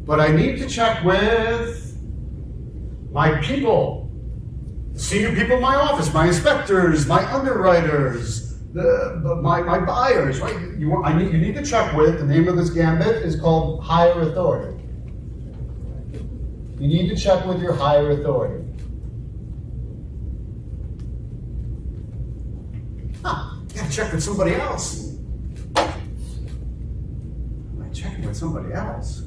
But I need to check with my people, senior people in my office, my inspectors, my underwriters, my buyers, right? You need to check with, the name of this gambit is called higher authority. You need to check with your higher authority. You gotta check with somebody else. I'm checking with somebody else.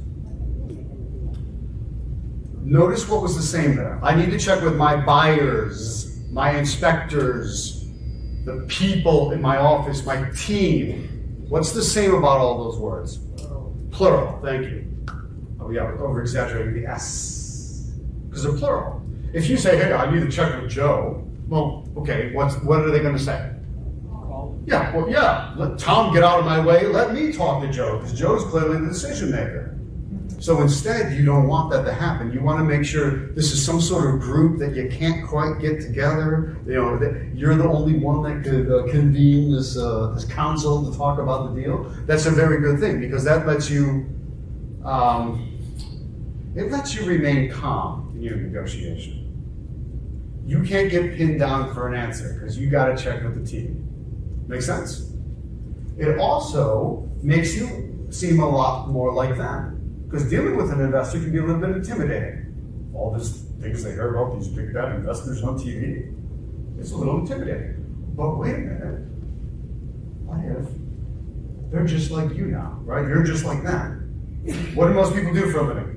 Notice what was the same there. I need to check with my buyers, my inspectors, the people in my office, my team. What's the same about all those words? Plural, thank you. Oh yeah, we're over-exaggerating the S. Because they're plural. If you say, hey, I need to check with Joe, well, okay, what are they going to say? Yeah, well, yeah, let Tom get out of my way, let me talk to Joe, because Joe's clearly the decision maker. So instead, you don't want that to happen. You want to make sure this is some sort of group that you can't quite get together. You know, that you're the only one that could convene this council to talk about the deal. That's a very good thing, because that lets you, it lets you remain calm in your negotiation. You can't get pinned down for an answer, because you got to check with the team. Make sense? It also makes you seem a lot more like them. Because dealing with an investor can be a little bit intimidating. All these things they hear about these big bad investors on TV, it's a little intimidating. But wait a minute, what if they're just like you now, right? You're just like them. What do most people do for a living?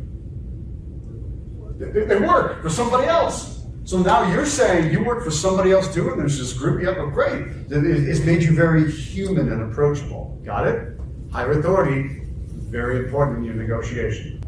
They work for somebody else. So now you're saying you work for somebody else too, and there's this group, yeah, but great. It's made you very human and approachable. Got it? Higher authority, very important in your negotiation.